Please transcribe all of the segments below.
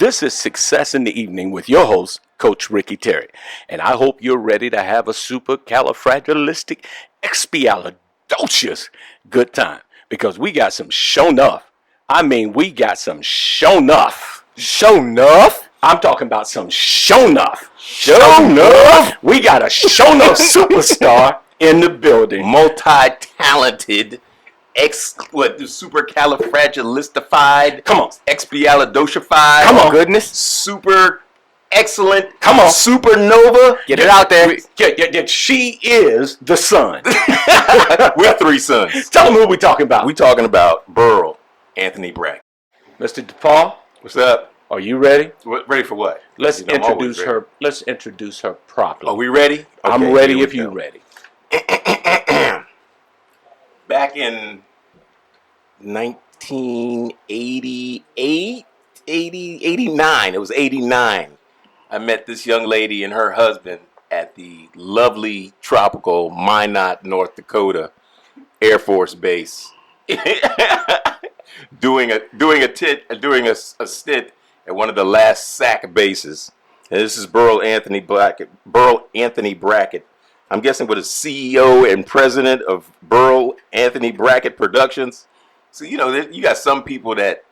This is Success in the Evening with your host, Coach Ricky Terry. And I hope you're ready to have a supercalifragilisticexpialidocious good time. Because we got some show enough. I mean, we got some show enough. Show enough? I'm talking about some show enough. Show enough? We got a show enough superstar in the building. Multi-talented, supercalifragilistified. Come on. Expialidocious. Come on. Goodness. Super excellent. Come on. Supernova. Get it out there. She is the sun. We're three sons. Tell them who we're talking about. We're talking about Beryl Anthony Brackett. Mr. DePaul, what's up? are you ready? Ready for what? Let's introduce her. Let's introduce her properly. Are we ready? Okay, I'm ready if you're ready. Back in 1988, 89, it was 89, I met this young lady and her husband at the lovely tropical Minot, North Dakota Air Force Base, doing a stint at one of the last SAC bases. And this is Beryl Anthony Brackett. I'm guessing with a CEO and president of Beryl Anthony Brackett Productions. So, you know, you got some people that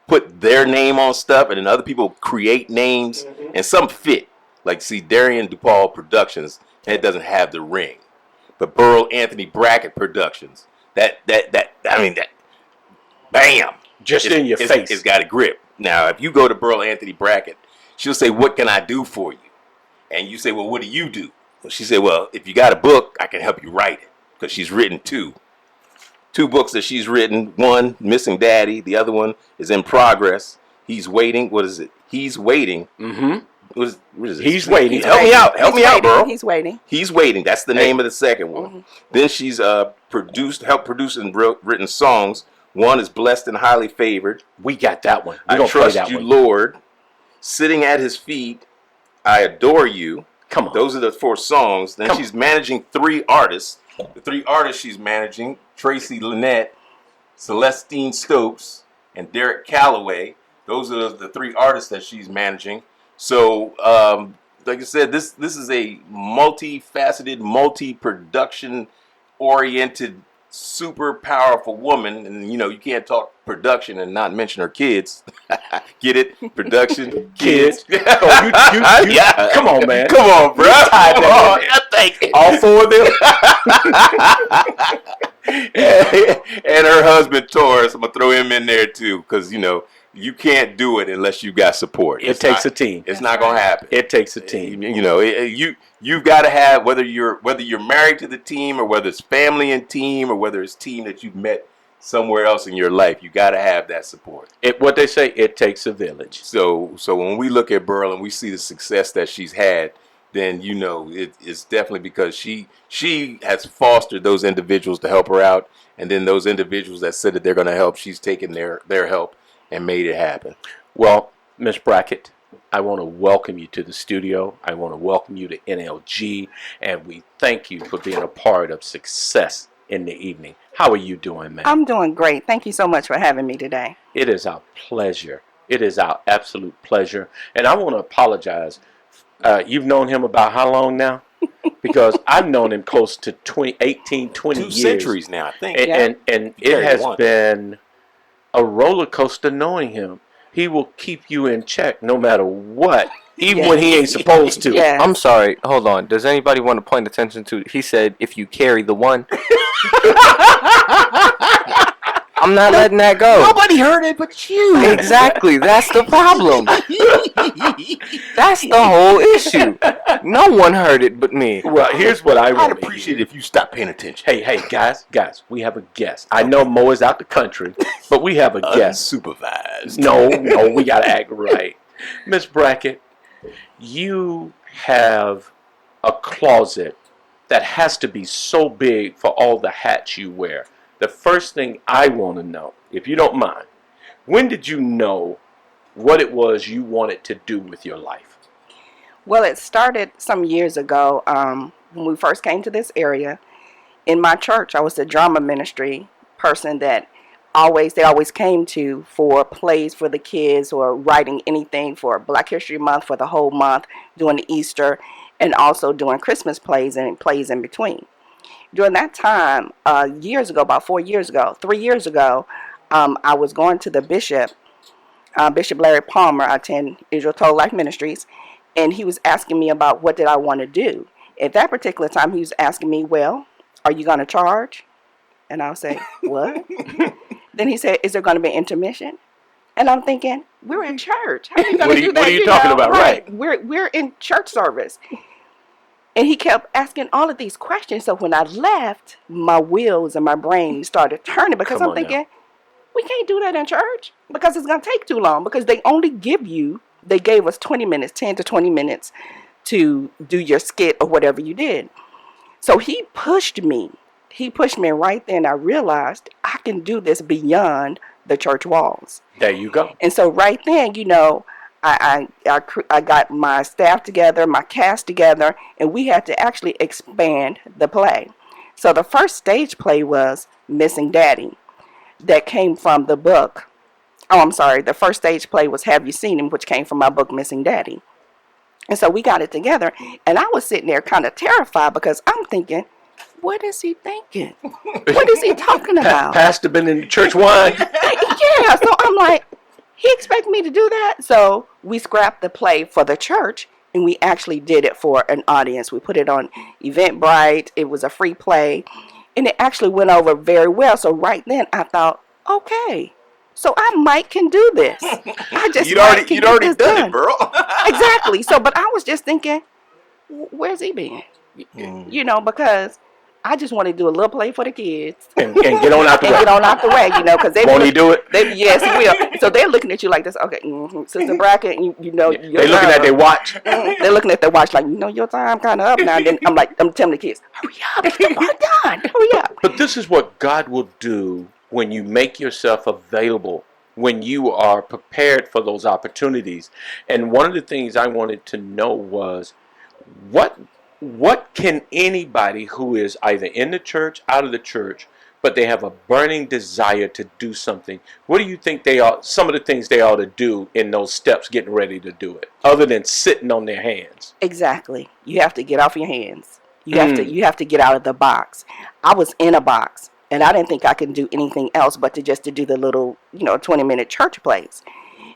put their name on stuff, and then other people create names, and some fit. Like, see, Darian DePaul Productions, and it doesn't have the ring. But Beryl Anthony Brackett Productions, bam! Just in your face. It's got a grip. Now, if you go to Beryl Anthony Brackett, she'll say, "What can I do for you?" And you say, "Well, what do you do?" Well, she said, "Well, if you got a book, I can help you write it." Because she's written two books that she's written. One, Missing Daddy. The other one is in progress. He's waiting. What is it? He's waiting. Mm-hmm. What is it? He's waiting. Help me out. Help me out, Beryl. He's waiting. He's waiting. That's the name of the second one. Mm-hmm. Then she's helped produce and written songs. One is Blessed and Highly Favored. We got that one. I Trust You, Lord. Sitting at His Feet. I Adore You. Come on. Those are the 4 songs. Then she's managing 3 artists. The 3 artists she's managing, Tracy Lynette, Celestine Stokes, and Derek Calloway. Those are the 3 artists that she's managing. So, like I said, this is a multifaceted, multi-production oriented, super powerful woman. And, you know, you can't talk production and not mention her kids. Get it? Production, kids. Yeah. Come on, man. Come on, bro. Come on. All 4 of them. And her husband, Taurus. I'm going to throw him in there, too, because, you know, you can't do it unless you got support. It takes a team. It's not going to happen. It takes a team. You know, you've got to have, whether you're married to the team, or whether it's family and team, or whether it's team that you've met somewhere else in your life, you got to have that support. What they say, it takes a village. So when we look at Beryl and we see the success that she's had, then, you know, it's definitely because she has fostered those individuals to help her out, and then those individuals that said that they're going to help, she's taken their help and made it happen. Well, Ms. Brackett, I want to welcome you to the studio. I want to welcome you to NLG, and we thank you for being a part of Success in the Evening. How are you doing, ma'am? I'm doing great. Thank you so much for having me today. It is our pleasure. It is our absolute pleasure. And I want to apologize. You've known him about how long now? Because I've known him close to 18, 20 years. 2 centuries now, I think. And it has been a roller coaster knowing him. He will keep you in check no matter what, even when he ain't supposed to. Yeah. I'm sorry, hold on. Does anybody want to point attention to, he said, if you carry the one? I'm not letting that go. Nobody heard it but you. Exactly, that's the problem. That's the whole issue. No one heard it but me. Well, here's what I I'd want appreciate it if you stop paying attention. Hey, guys, we have a guest. I know Mo is out the country, but we have a guest. Unsupervised. No, we got to act right. Miss Brackett, you have a closet that has to be so big for all the hats you wear. The first thing I want to know, if you don't mind, when did you know what it was you wanted to do with your life? Well, it started some years ago when we first came to this area. In my church, I was the drama ministry person that they always came to for plays for the kids or writing anything for Black History Month for the whole month, doing the Easter, and also doing Christmas plays and plays in between. During that time, years ago, about 4 years ago, 3 years ago, I was going to the bishop, Bishop Larry Palmer. I attend Israel Total Life Ministries, and he was asking me about what did I want to do. At that particular time, he was asking me, well, are you going to charge? And I'll say, what? Then he said, is there going to be intermission? And I'm thinking, we're in church. How are you going to do that? What are you talking about? Right. We're in church service. And he kept asking all of these questions. So when I left, my wheels and my brain started turning because I'm thinking, we can't do that in church because it's going to take too long, because they gave us 20 minutes, 10 to 20 minutes to do your skit or whatever you did. So he pushed me. He pushed me right there, and I realized I can do this beyond the church walls. There you go. And so right then, I got my staff together, my cast together, and we had to actually expand the play. So the first stage play was Missing Daddy, that came from the book. Oh, I'm sorry. The first stage play was Have You Seen Him, which came from my book, Missing Daddy. And so we got it together, and I was sitting there kind of terrified because I'm thinking, what is he thinking? What is he talking about? Pastor been in church wine. Yeah, so I'm like, he expected me to do that? So we scrapped the play for the church, and we actually did it for an audience. We put it on Eventbrite. It was a free play, and it actually went over very well. So right then I thought, okay, so I might can do this. I just You'd already done it, Beryl. Exactly. So, but I was just thinking, where's he been? Because I just want to do a little play for the kids and get on out the way. Get on out the way, because they won't he do it? Yes, he will. So they're looking at you like this. Okay, Sister Brackett, they're looking at their watch. They're looking at their watch like, your time kind of up now. And then I'm telling the kids, hurry up, it's not done. Hurry up. But this is what God will do when you make yourself available, when you are prepared for those opportunities. And one of the things I wanted to know was, what can anybody who is either in the church, out of the church, but they have a burning desire to do something, what do you think some of the things they ought to do in those steps getting ready to do it, other than sitting on their hands? Exactly. You have to get off your hands. You have to get out of the box. I was in a box, and I didn't think I could do anything else but to do the little, 20-minute church plays.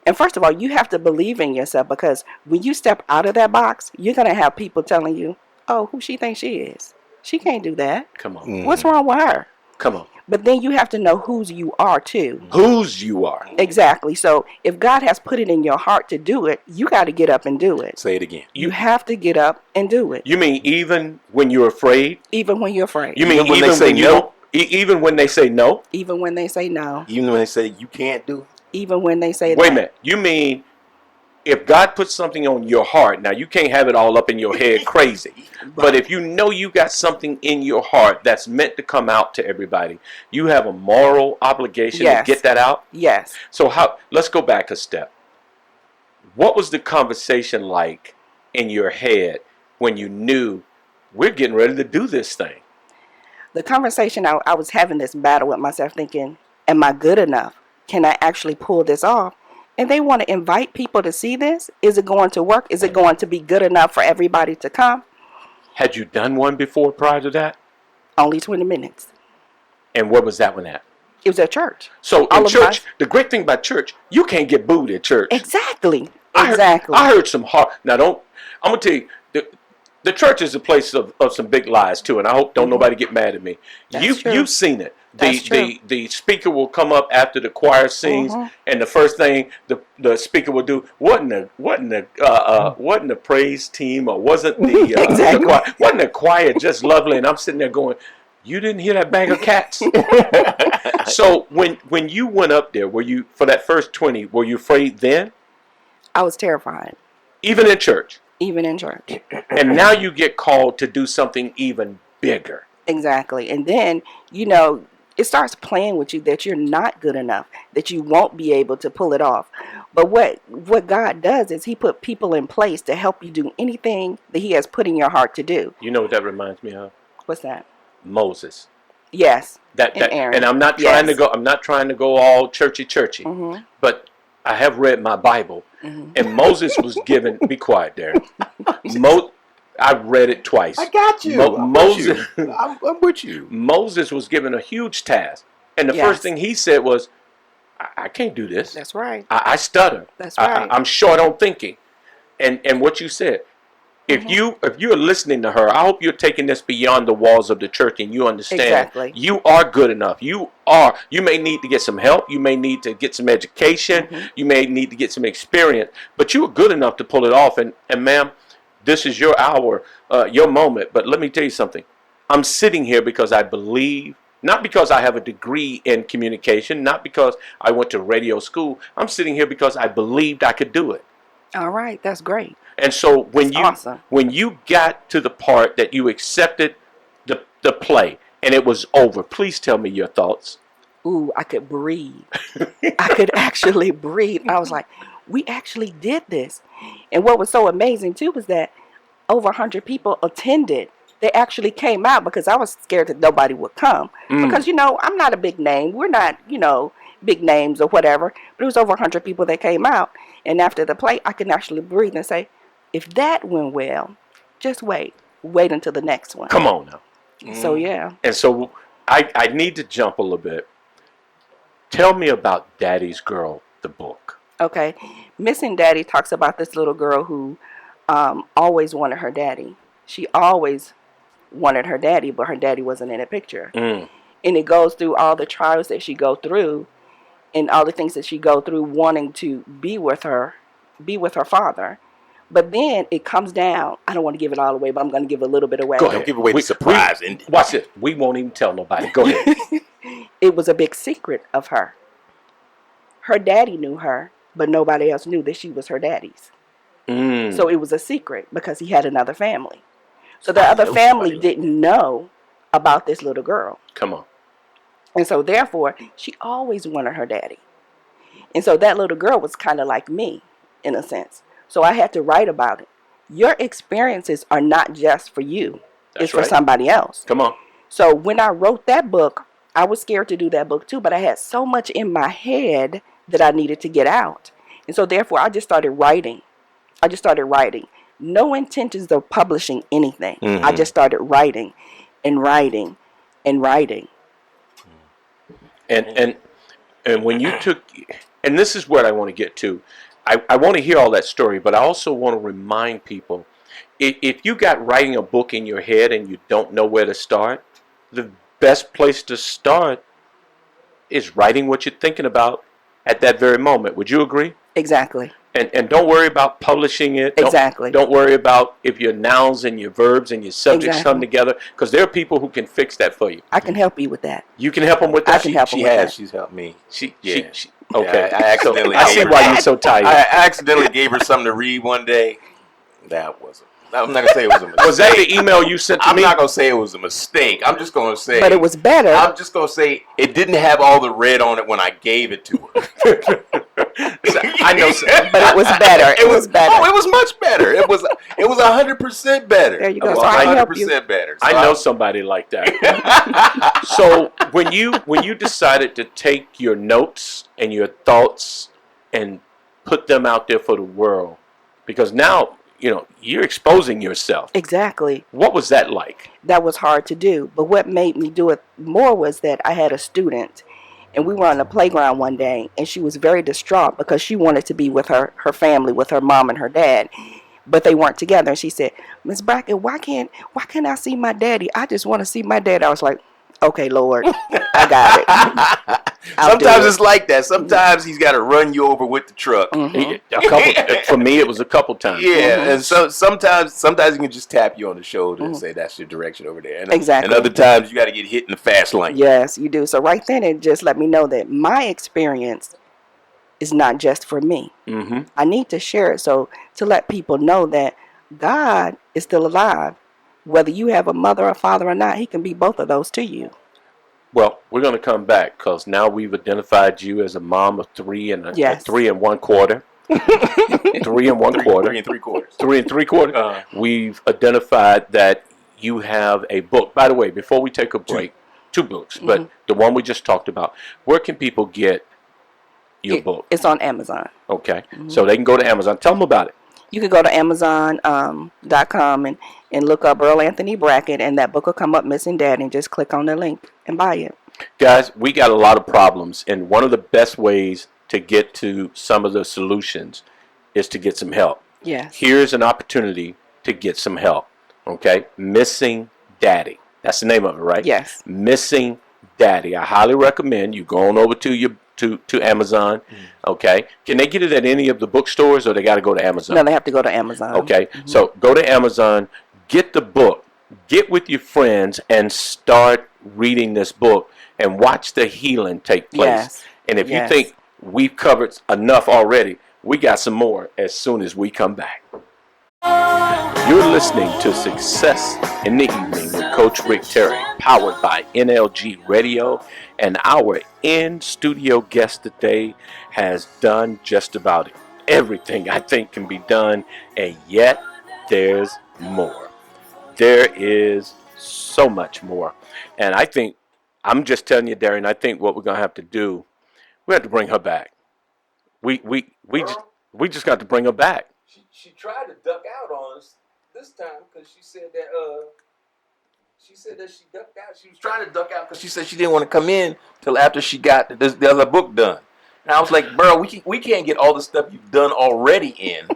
And first of all, you have to believe in yourself, because when you step out of that box, you're going to have people telling you, oh, who she thinks she is. She can't do that. Come on. Mm-hmm. What's wrong with her? Come on. But then you have to know whose you are, too. Whose you are. Exactly. So if God has put it in your heart to do it, you got to get up and do it. Say it again. You have to get up and do it. You mean even when you're afraid? Even when you're afraid. You mean even when they say no? Even when they say no? Even when they say no. Even when they say you can't do it? Even when they say Wait a minute. You mean if God puts something on your heart, now you can't have it all up in your head crazy. Right. But if you got something in your heart that's meant to come out to everybody, you have a moral obligation to get that out? Yes. So let's go back a step. What was the conversation like in your head when you knew we're getting ready to do this thing? The conversation, I was having this battle with myself thinking, am I good enough? Can I actually pull this off? And they want to invite people to see this. Is it going to work? Is it going to be good enough for everybody to come? Had you done one before prior to that? Only 20 minutes. And where was that one at? It was at church. So in church, the great thing about church, you can't get booed at church. Exactly. I heard some hard. Now I'm gonna tell you, the church is a place of some big lies too, and I hope don't nobody get mad at me. You've seen it. The speaker will come up after the choir sings, and the first thing the speaker will do, wasn't the praise team, or wasn't the exactly. the choir, wasn't the choir just lovely? And I'm sitting there going, you didn't hear that bang of cats? So when you went up there, were you, for that first 20, were you afraid then? I was terrified. Even in church? Even in church. And now you get called to do something even bigger. Exactly. And then, it starts playing with you that you're not good enough, that you won't be able to pull it off. But what God does is he put people in place to help you do anything that he has put in your heart to do. You know what that reminds me of? What's that? Moses. Yes. That And Aaron. and I'm not trying Yes. to go. I'm not trying to go all churchy, Mm-hmm. but I have read my Bible, Mm-hmm. and Moses was given. Be quiet, there. I've read it twice. I got you. I'm Moses. with you. I'm with you. Moses was given a huge task, and the Yes. first thing he said was, I can't do this. That's right. I stutter. That's right. I'm short on thinking. And what you said, if you're listening to her, I hope you're taking this beyond the walls of the church and you understand Exactly. you are good enough. You may need to get some help. You may need to get some education. You may need to get some experience, but you are good enough to pull it off. And ma'am, this is your hour, your moment. But let me tell you something. I'm sitting here because I believe, not because I have a degree in communication, not because I went to radio school. I'm sitting here because I believed I could do it. All right. That's great. And so That's awesome. when you got to the part that you accepted the play and it was over, please tell me your thoughts. Ooh, I could breathe. I could actually breathe. I was like, we actually did this. And what was so amazing too was that over 100 people attended. They actually came out because I was scared that nobody would come. Because, I'm not a big name. We're not, big names or whatever. But it was over 100 people that came out. And after the play, I can actually breathe and say, if that went well, just wait. Wait until the next one. Come on now. So, yeah. And so I need to jump a little bit. Tell me about Daddy's Girl, the book. Okay. Missing Daddy talks about this little girl who always wanted her daddy. She always wanted her daddy, but her daddy wasn't in the picture. And it goes through all the trials that she go through and all the things that she go through wanting to be with her father. But then it comes down. I don't want to give it all away, but I'm going to give a little bit away. Go ahead. Don't give away the surprise. Watch it. We won't even tell nobody. Go ahead. It was a big secret of her. Her daddy knew her, but nobody else knew that she was her daddy's. So it was a secret because he had another family. So the other family didn't know about this little girl. Come on. And so therefore, she always wanted her daddy. And so that little girl was kind of like me, in a sense. So I had to write about it. Your experiences are not just for you. It's for somebody else. Come on. So when I wrote that book, I was scared to do that book too, but I had so much in my head that I needed to get out. And so therefore, I just started writing. No intentions of publishing anything. I just started writing and writing and writing. And when you took, and this is what I want to get to. I want to hear all that story, but I also want to remind people, if you got writing a book in your head and you don't know where to start, the best place to start is writing what you're thinking about at that very moment. Would you agree? Exactly. And don't worry about publishing it. Exactly. Don't worry about if your nouns and your verbs and your subjects come together, because there are people who can fix that for you. I can help you with that. You can help them with that. I can help them with that. She's helped me. She Yeah. okay. I accidentally. I see gave her- why you're so tired. I accidentally gave her something to read one day. That wasn't. I'm not gonna say it was a mistake. Was that the email you sent to I'm me? not gonna say it was a mistake. I'm just gonna say. But it was better. I'm just gonna say it didn't have all the red on it when I gave it to her. I know, But it was better. It was better. Oh, it was much better. It was 100% better. There you go. It was So I can help you. 100% better. So I know somebody like that. So when you decided to take your notes and your thoughts and put them out there for the world, because now you're exposing yourself. Exactly. What was that like? That was hard to do. But what made me do it more was that I had a student, and we were on the playground one day, and she was very distraught because she wanted to be with her family, with her mom and her dad, but they weren't together. And she said, "Miss Brackett, why can't I see my daddy? I just want to see my dad." I was like, "Okay, Lord, I got it." Sometimes it's like that. Sometimes he's got to run you over with the truck. For me, it was a couple times. Yeah, and so sometimes he can just tap you on the shoulder and say, "That's your direction over there." And, Exactly. And other times you got to get hit in the fast lane. Yes, you do. So right then, it just let me know that my experience is not just for me. I need to share it to let people know that God is still alive. Whether you have a mother or father or not, he can be both of those to you. Well, we're going to come back because now we've identified you as a mom of 3 and Yes. 3 1/4. 3 1/4. 3 3/4. 3 3/4. We've identified that you have a book. By the way, before we take a break, two books, but the one we just talked about. Where can people get your book? It's on Amazon. Okay, so they can go to Amazon. Tell them about it. You can go to Amazon.com and look up Beryl Anthony Brackett, and that book will come up, Missing Dad, and just click on the link and buy it. Guys, we got a lot of problems, and one of the best ways to get to some of the solutions is to get some help. Yes. Here's an opportunity to get some help. Okay, Missing Daddy. That's the name of it, right? Yes. Missing Daddy. I highly recommend you go on over to Amazon. Okay, can they get it at any of the bookstores, or they got to go to Amazon? No, they have to go to Amazon. Okay, so go to Amazon, get the book, get with your friends, and start reading this book and watch the healing take place. Yes. And if you Yes. think we've covered enough already, we got some more as soon as we come back. You're listening to Success in the Evening with Coach Rick Terry, powered by NLG Radio, and our in-studio guest today has done just about everything I think can be done, and yet there's more. There is so much more. And I think, I'm just telling you, Darren, I think what we're going to have to do, we have to bring her back. We just got to bring her back. She tried to duck out on us this time because she said that she ducked out. She was trying to duck out because she said she didn't want to come in till after she got the other book done. And I was like, bro, we can't get all the stuff you've done already in.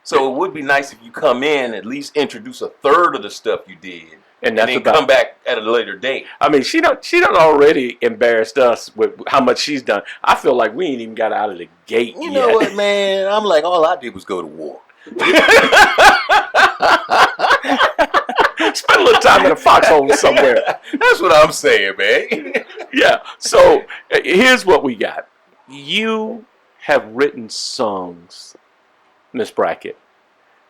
So it would be nice if you come in, at least introduce a third of the stuff you did, and then come back at a later date. I mean, she done already embarrassed us with how much she's done. I feel like we ain't even got out of the gate yet. You know what, man? I'm like, all I did was go to war. Spend a little time in a foxhole somewhere. That's what I'm saying, man. Yeah. So here's what we got. You have written songs, Miss Brackett.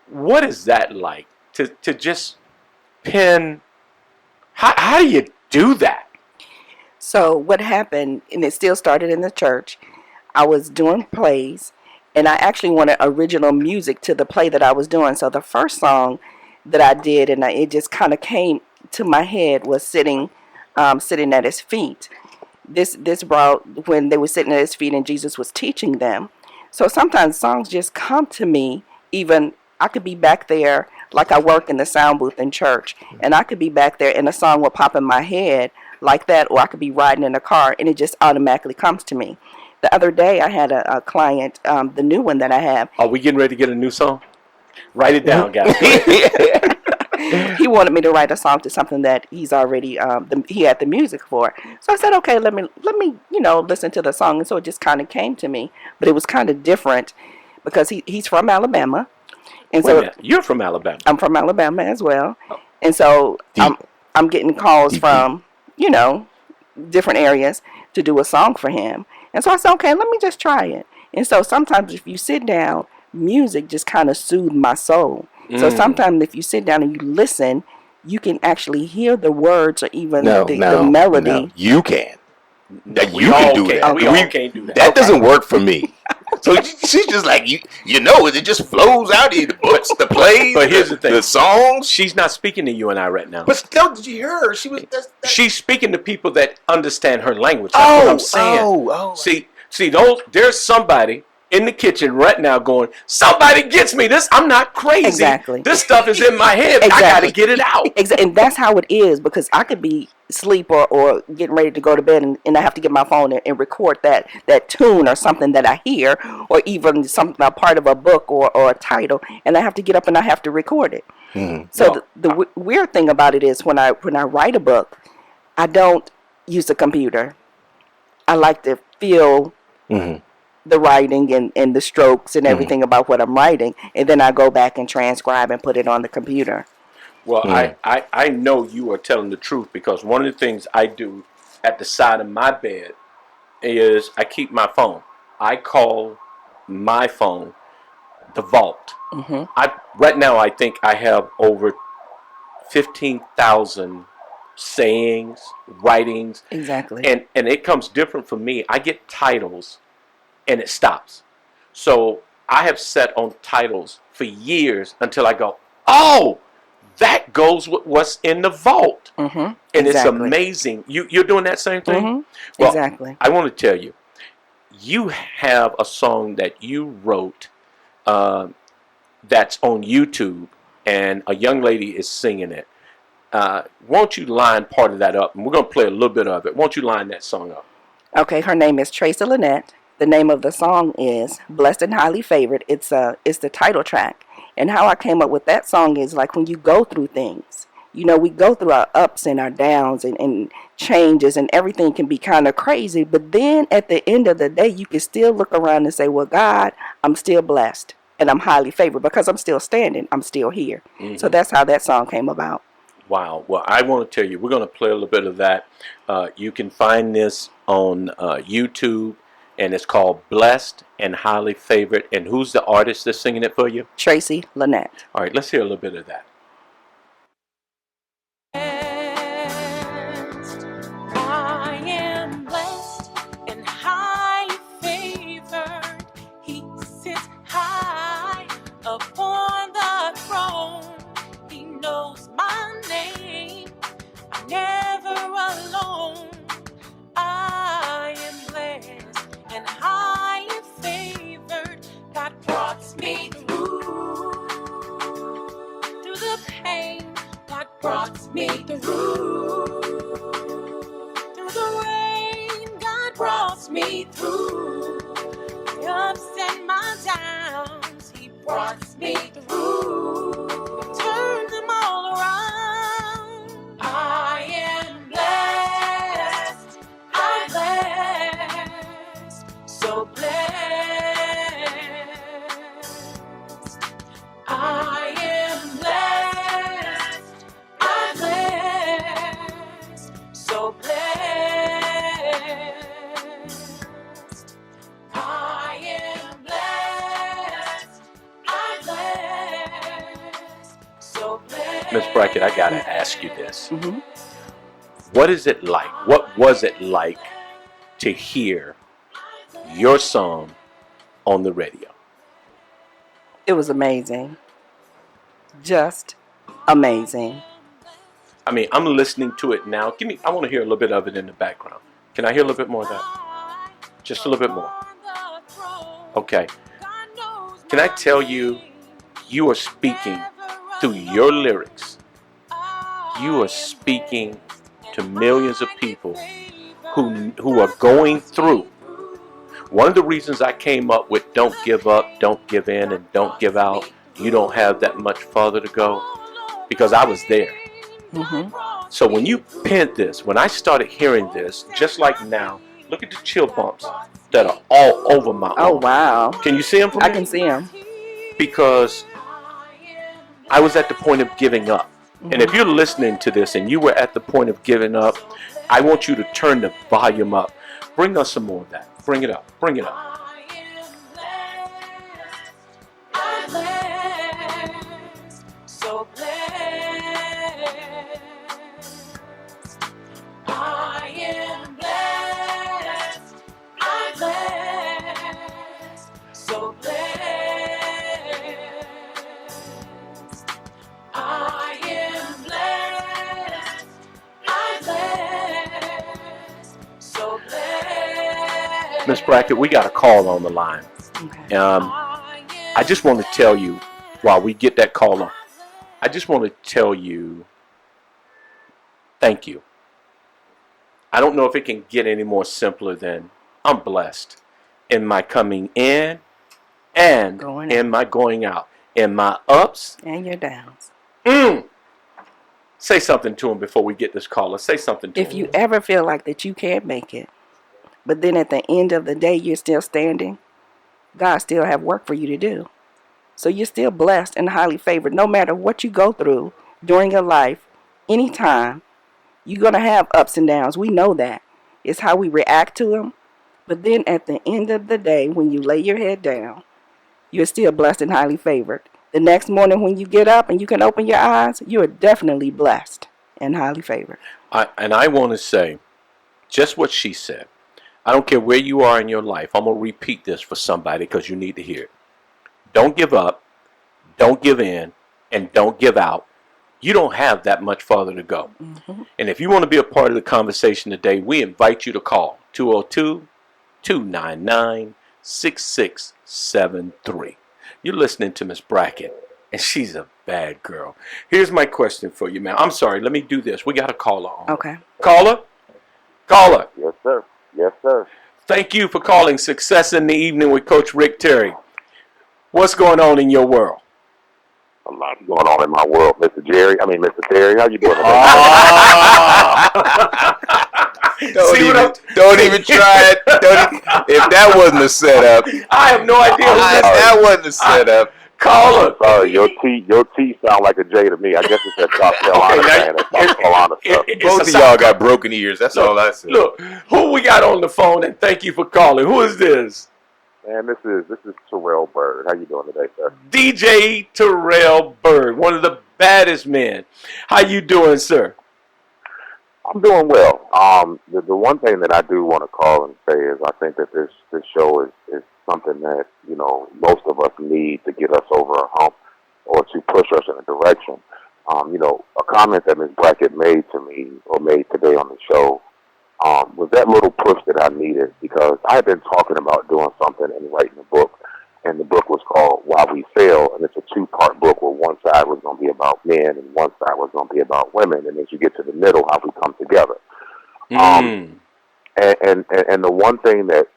What is that like to just pen? How do you do that? So what happened, and it still started in the church, I was doing plays, and I actually wanted original music to the play that I was doing. So the first song that I did, and it just kind of came to my head, was sitting at his feet. This brought when they were sitting at his feet and Jesus was teaching them. So sometimes songs just come to me. Even I could be back there, like I work in the sound booth in church, and I could be back there and a song will pop in my head like that, or I could be riding in a car and it just automatically comes to me. The other day I had a client, the new one that I have. Are we getting ready to get a new song? Write it down, guys. He wanted me to write a song to something that he's already he had the music for. So I said, okay, let me listen to the song. And so it just kind of came to me, but it was kind of different because he's from Alabama, and Wait a minute. You're from Alabama. I'm from Alabama as well, and so I'm getting calls from different areas to do a song for him. And so I said, okay, let me just try it. And so sometimes if you sit down, music just kind of soothes my soul. So sometimes if you sit down and you listen, you can actually hear the words or even the melody. No, you can. That We you all can do can't- that. we all can't do that. That doesn't work for me. So she's just like it just flows out in the books, the plays, But here's the thing. the songs. She's not speaking to you and I right now. But still, did you hear her? She was. She's speaking to people that understand her language. That's what I'm saying. See, there's somebody in the kitchen right now going, somebody gets me this. I'm not crazy. Exactly. This stuff is in my head. Exactly. I got to get it out. Exactly, and that's how it is, because I could be asleep or getting ready to go to bed, and I have to get my phone and record that tune or something that I hear, or even something, a part of a book or a title, and I have to get up and I have to record it. Mm-hmm. So the weird thing about it is when I write a book, I don't use a computer. I like to feel the writing and the strokes and everything about what I'm writing, and then I go back and transcribe and put it on the computer. Well, I know you are telling the truth, because one of the things I do at the side of my bed is I keep my phone. I call my phone the vault. Right now I think I have over 15,000 sayings, writings. Exactly. And it comes different for me. I get titles and it stops. So I have sat on titles for years until I go, oh, that goes with what's in the vault. Mm-hmm. And exactly. it's amazing. You're doing that same thing? Mm-hmm. Well, exactly. I want to tell you, you have a song that you wrote that's on YouTube, and a young lady is singing it. Won't you line part of that up? And we're going to play a little bit of it. Won't you line that song up? Okay, her name is Tracy Lynette. The name of the song is Blessed and Highly Favored. It's the title track. And how I came up with that song is like when you go through things. You know, we go through our ups and our downs and changes, and everything can be kind of crazy. But then at the end of the day, you can still look around and say, well, God, I'm still blessed and I'm highly favored because I'm still standing. I'm still here. Mm-hmm. So that's how that song came about. Wow. Well, I want to tell you, we're going to play a little bit of that. You can find this on YouTube, and it's called Blessed and Highly Favored. And who's the artist that's singing it for you? Tracy Lynette. All right, let's hear a little bit of that. I am blessed and highly favored. He sits high upon the throne. He knows my name. I'm never alone. I am blessed and highly favored. God brought me through the pain. God brought me through the rain. God brought me through the ups and my downs. He brought me through. Turned them all around. I am blessed. I'm blessed. So blessed. I am blessed. I'm blessed. So blessed. I am blessed. I'm blessed. So blessed. Miss Brackett, I got to ask you this. Mm-hmm. What is it like? What was it like to hear your song on the radio? It was amazing. Just amazing. I mean, I'm listening to it now. I want to hear a little bit of it in the background. Can I hear a little bit more of that? Just a little bit more. Okay. Can I tell you, you are speaking through your lyrics. You are speaking to millions of people who are going through. One of the reasons I came up with don't give up, don't give in, and don't give out, you don't have that much farther to go, because I was there. Mm-hmm. So when you penned this, when I started hearing this, just like now, look at the chill bumps that are all over my Oh, arm. wow. Can you see them from I here? can see him. Because I was at the point of giving up. And if you're listening to this and you were at the point of giving up, I want you to turn the volume up. Bring us some more of that. Bring it up. Bring it up. I am blessed. I'm blessed. So blessed. I am blessed. I'm blessed. So blessed. I am blessed. I'm blessed. So blessed. Miss Brackett, we got a call on the line. Okay. I just want to tell you, while we get that call on, I just want to tell you, thank you. I don't know if it can get any more simpler than I'm blessed in my coming in and Going in my going out, in my ups. And your downs. Say something to him before we get this caller. Say something to him. If you ever feel like that you can't make it, but then at the end of the day you're still standing, God still have work for you to do. So you're still blessed and highly favored. No matter what you go through during your life, anytime, you're going to have ups and downs. We know that. It's how we react to them. But then at the end of the day, when you lay your head down, you're still blessed and highly favored. The next morning when you get up and you can open your eyes, you are definitely blessed and highly favored. I want to say just what she said. I don't care where you are in your life. I'm going to repeat this for somebody because you need to hear it. Don't give up, don't give in, and don't give out. You don't have that much farther to go. And if you want to be a part of the conversation today, we invite you to call 202-299-6673. You're listening to Miss Brackett, and she's a bad girl. Here's my question for you, ma'am. I'm sorry, let me do this. We got a caller on. Okay. Caller? Caller. Yes, sir. Yes, sir. Thank you for calling Success in the Evening with Coach Rick Terry. What's going on in your world? A lot going on in my world, Mr. Terry. How you doing today? Don't even try it. If that wasn't a setup, I have no idea who this is. that wasn't a setup. Caller. Sorry, your T sound like a J to me. I guess it's that South Carolina man. That South Carolina stuff. Both of y'all got broken ears. That's all I said. Look, who we got on the phone, and thank you for calling. Who is this? Man, this is Terrell Bird. How you doing today, sir? DJ Terrell Bird, one of the baddest men. How you doing, sir? I'm doing well. The one thing that I do want to call and say is I think that this show is something that, you know, most of us need to get us over a hump or to push us in a direction. You know, a comment that Ms. Brackett made to me or made today on the show was that little push that I needed, because I had been talking about doing something and writing a book, and the book was called Why We Fail, and it's a 2-part book where one side was going to be about men and one side was going to be about women, and as you get to the middle, how we come together. And the one thing that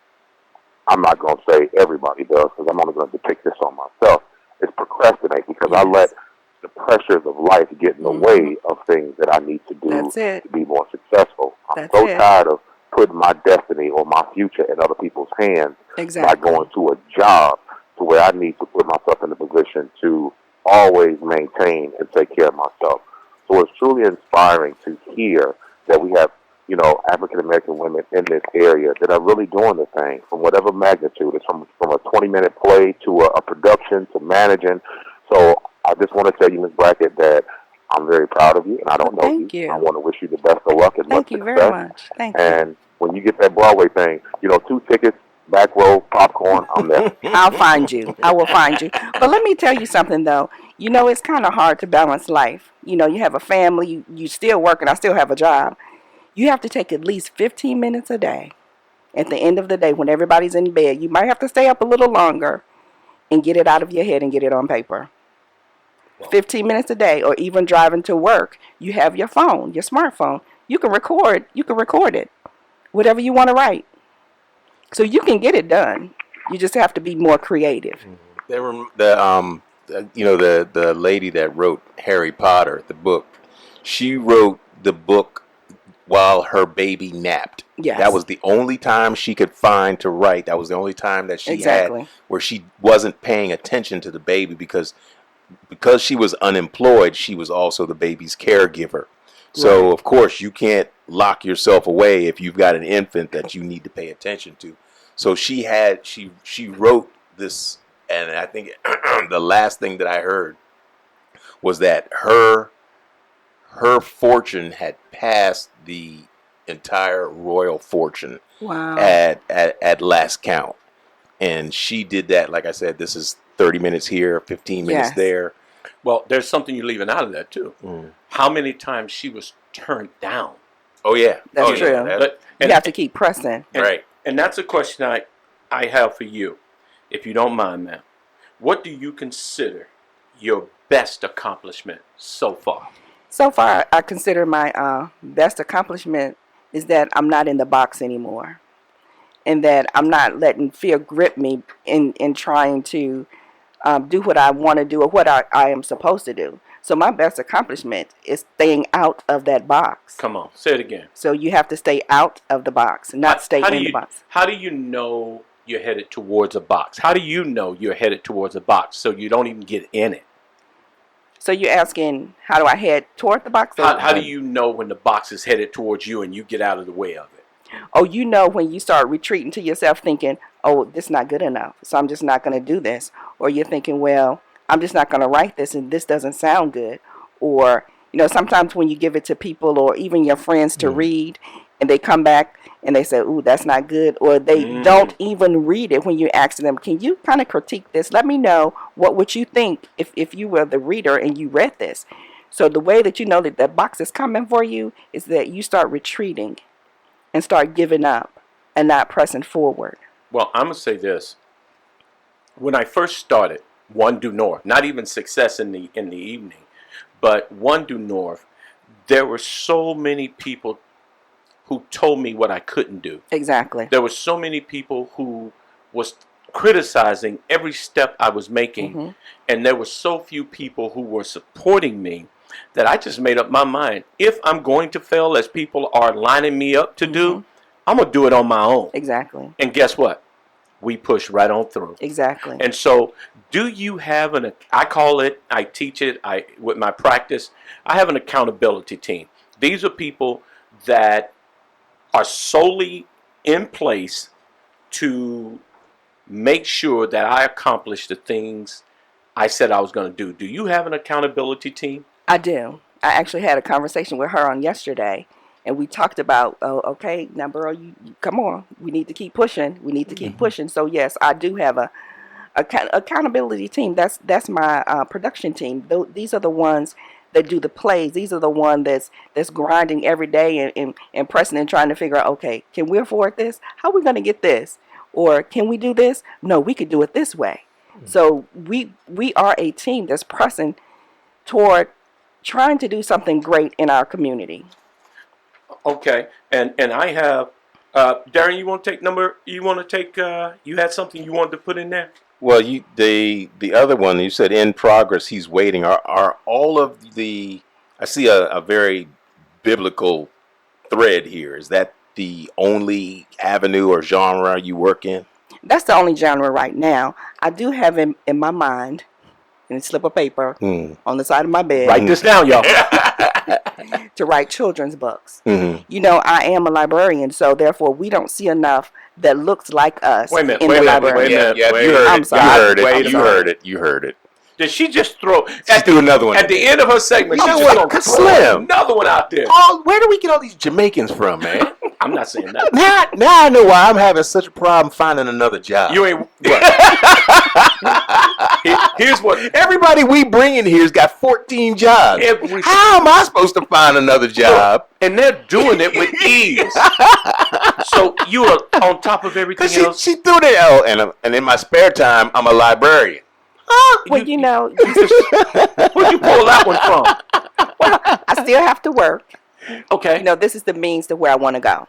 I'm not going to say everybody does, because I'm only going to depict this on myself, is procrastinate, because I let the pressures of life get in the way of things that I need to do to be more successful. I'm so tired of putting my destiny or my future in other people's hands by going to a job to where I need to put myself in a position to always maintain and take care of myself. So it's truly inspiring to hear that we have, you know, African-American women in this area that are really doing the thing from whatever magnitude. It's from a 20-minute play to a production to managing. So I just want to tell you, Ms. Brackett, that I'm very proud of you, and I don't know Thank you. I want to wish you the best of luck and much Thank you success. very much. Thank you. And when you get that Broadway thing, you know, 2 tickets, back row, popcorn, I'm there. I'll find you. I will find you. But let me tell you something, though. You know, it's kind of hard to balance life. You know, you have a family, you still work, and I still have a job. You have to take at least 15 minutes a day. At the end of the day, when everybody's in bed, you might have to stay up a little longer and get it out of your head and get it on paper. 15 minutes a day, or even driving to work, you have your phone, your smartphone. You can record it, whatever you want to write. So you can get it done. You just have to be more creative. The lady that wrote Harry Potter, the book, she wrote the book while her baby napped. Yes. That was the only time she could find to write. That was the only time that she had where she wasn't paying attention to the baby, because she was unemployed, she was also the baby's caregiver. So, of course, you can't lock yourself away if you've got an infant that you need to pay attention to. So she wrote this, and I think the last thing that I heard was that her fortune had passed the entire royal fortune at last count. And she did that, like I said, this is 30 minutes here, 15 minutes there. Well, there's something you're leaving out of that, too. How many times she was turned down? Oh, yeah. That's true. But, you have to keep pressing. Right. And that's a question I have for you, if you don't mind, ma'am. What do you consider your best accomplishment so far? So far, I consider my best accomplishment is that I'm not in the box anymore. And that I'm not letting fear grip me in trying to do what I want to do or what I am supposed to do. So my best accomplishment is staying out of that box. Come on, say it again. So you have to stay out of the box, not stay in the box. How do you know you're headed towards a box? How do you know you're headed towards a box so you don't even get in it? So you're asking, how do I head toward the box? How do you know when the box is headed towards you and you get out of the way of it? Oh, you know when you start retreating to yourself thinking, oh, this is not good enough, so I'm just not going to do this. Or you're thinking, well, I'm just not going to write this and this doesn't sound good. Or, you know, sometimes when you give it to people or even your friends to read and they come back and they say, ooh, that's not good. Or they don't even read it when you ask them, can you kind of critique this? Let me know what would you think if you were the reader and you read this. So the way that you know that that box is coming for you is that you start retreating and start giving up and not pressing forward. Well, I'm going to say this. When I first started, One Due North, not even Success in the evening, but One Due North, there were so many people who told me what I couldn't do. Exactly. There were so many people who was criticizing every step I was making, and there were so few people who were supporting me that I just made up my mind. If I'm going to fail as people are lining me up to do, I'm going to do it on my own. Exactly. And guess what? We push right on through. Exactly. And so, do you have I call it, I teach it, with my practice, I have an accountability team. These are people that are solely in place to make sure that I accomplish the things I said I was going to do. Do you have an accountability team? I do. I actually had a conversation with her on yesterday, and we talked about, okay, now, Beryl, you come on. We need to keep pushing. We need to keep pushing. So, yes, I do have a accountability team. That's my production team. These are the ones that do the plays. These are the ones that's grinding every day and pressing and trying to figure out, okay, can we afford this? How are we going to get this? Or can we do this? No, we could do it this way. So we are a team that's pressing toward trying to do something great in our community. Okay, and I have Darren. You want to take number? You want to take? You had something you wanted to put in there? Well, the other one you said in progress. He's waiting. Are all of the? I see a very biblical thread here. Is that the only avenue or genre you work in? That's the only genre right now. I do have in my mind, in a slip of paper on the side of my bed, Write this down, y'all. to write children's books. You know, I am a librarian, so therefore we don't see enough that looks like us Wait a minute, in wait the a minute, library. wait a minute. Yeah, wait. you heard I'm it. sorry. You heard it. I'm You sorry. heard it. You heard it. Did she just throw? Do another one. At the end of her segment, You she know just what? gonna throw Slim. another one out there. Where do we get all these Jamaicans from, man? I'm not saying that. Now I know why I'm having such a problem finding another job. You ain't. Here's what. Everybody we bring in here's got 14 jobs. How am I supposed to find another job? And they're doing it with ease. So you are on top of everything else. She threw that out, and in my spare time, I'm a librarian. Well, you know, Where'd you pull that one from? well, I still have to work. Okay. You know, this is the means to where I want to go.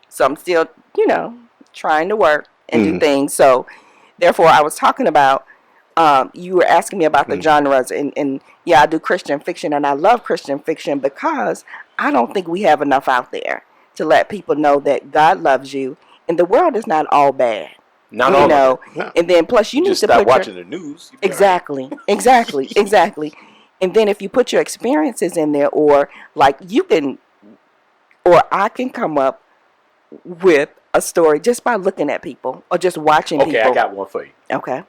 So I'm still, you know, trying to work and do things. So therefore, I was talking about, you were asking me about the genres. And yeah, I do Christian fiction, and I love Christian fiction because I don't think we have enough out there to let people know that God loves you and the world is not all bad. Not You all know, of it. and then plus you need Just to stop put watching your, the news. exactly. And then if you put your experiences in there, or like you can, or I can come up with a story just by looking at people or just watching Okay, people. I got one for you. Okay.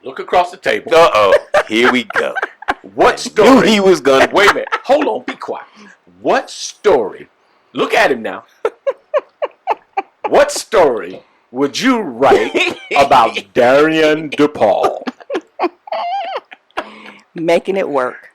Look across the table. Uh-oh. Here we go. What Knew story? he was gonna. Wait a minute. Hold on. Be quiet. What story? Look at him now. What story would you write about Darian DePaul? Making it work.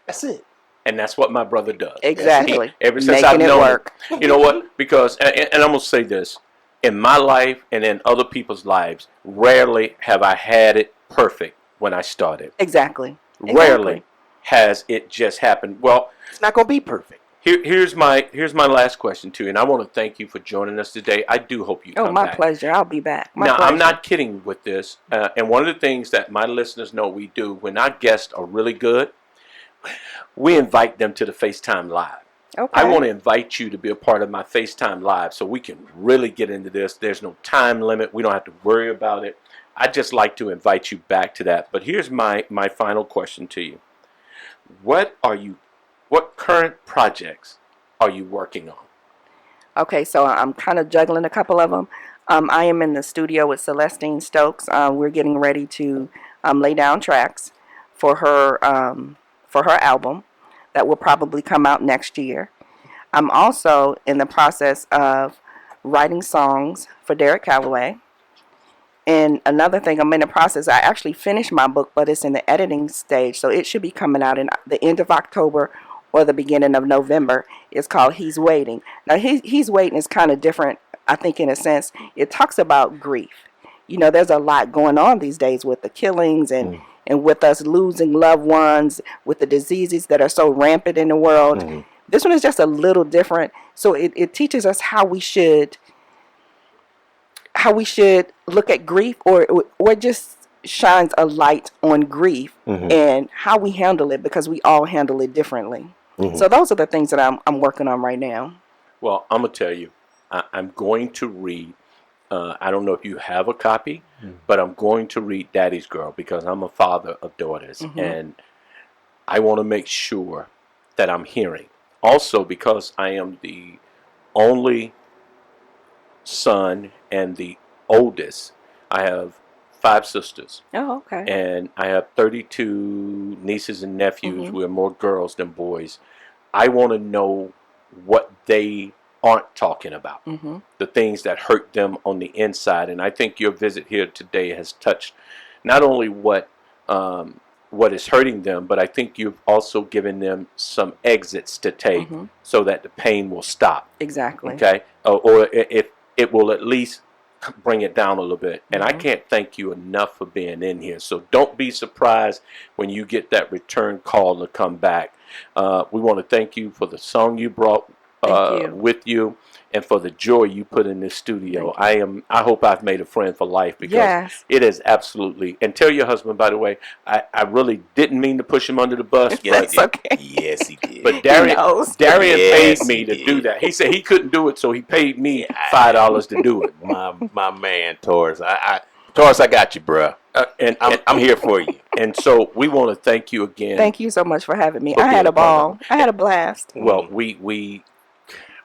That's it. And that's what my brother does. Exactly. Ever since Making I've it known work. him. You know what? Because, and I'm going to say this. In my life and in other people's lives, rarely have I had it perfect when I started. Exactly. Rarely has it just happened. Well, It's not gonna be perfect. here's my last question to you, and I want to thank you for joining us today. I do hope you Oh, come my back. pleasure. I'll be back. My Now, pleasure. I'm not kidding with this. And one of the things that my listeners know we do when our guests are really good, we invite them to the FaceTime Live. Okay. I want to invite you to be a part of my FaceTime Live so we can really get into this. There's no time limit. We don't have to worry about it. I'd just like to invite you back to that. But here's my final question to you. What current projects are you working on? Okay, so I'm kind of juggling a couple of them. I am in the studio with Celestine Stokes. We're getting ready to lay down tracks for her album that will probably come out next year. I'm also in the process of writing songs for Derek Calloway, And another thing, I'm in the process. I actually finished my book, but it's in the editing stage, so it should be coming out in the end of October or the beginning of November. It's called He's Waiting. Now, He's Waiting is kind of different, I think, in a sense. It talks about grief. You know, there's a lot going on these days with the killings and with us losing loved ones, with the diseases that are so rampant in the world. This one is just a little different. So it teaches us how we should look at grief, or just shines a light on grief and how we handle it, because we all handle it differently. So those are the things that I'm working on right now. Well, I'm going to tell you, I'm going to read, I don't know if you have a copy, but I'm going to read Daddy's Girl, because I'm a father of daughters, and I want to make sure that I'm hearing. Also, because I am the only son and the oldest, I have 5 sisters. Oh, okay. And I have 32 nieces and nephews. We're more girls than boys. I want to know what they aren't talking about, the things that hurt them on the inside. And I think your visit here today has touched not only what is hurting them, but I think you've also given them some exits to take so that the pain will stop. Exactly. Okay? Or if it will at least bring it down a little bit. And I can't thank you enough for being in here. So don't be surprised when you get that return call to come back. We want to thank you for the song you brought with you, and for the joy you put in this studio. I hope I've made a friend for life, because it is absolutely. And tell your husband, by the way, I really didn't mean to push him under the bus. That's okay. Yes, he did. But Darian Yes, paid me he to did. do that. He said he couldn't do it, so he paid me $5 to do it. my man, Taurus. Taurus, I got you, bruh. And I'm here for you. And so we want to thank you again. Thank you so much for having me. For I had being a ball. I had a blast. Well,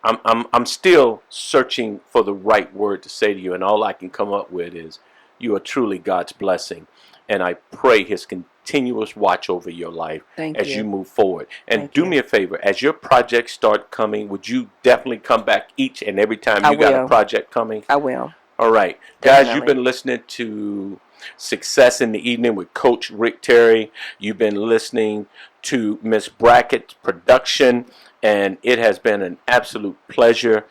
I'm still searching for the right word to say to you, and all I can come up with is you are truly God's blessing, and I pray His continuous watch over your life as you move forward. And do me a favor, as your projects start coming, would you definitely come back each and every time you got a project coming? I will. All right, guys, you've been listening to Success in the Evening with Coach Rick Terry. You've been listening to Miss Brackett's production, and it has been an absolute pleasure.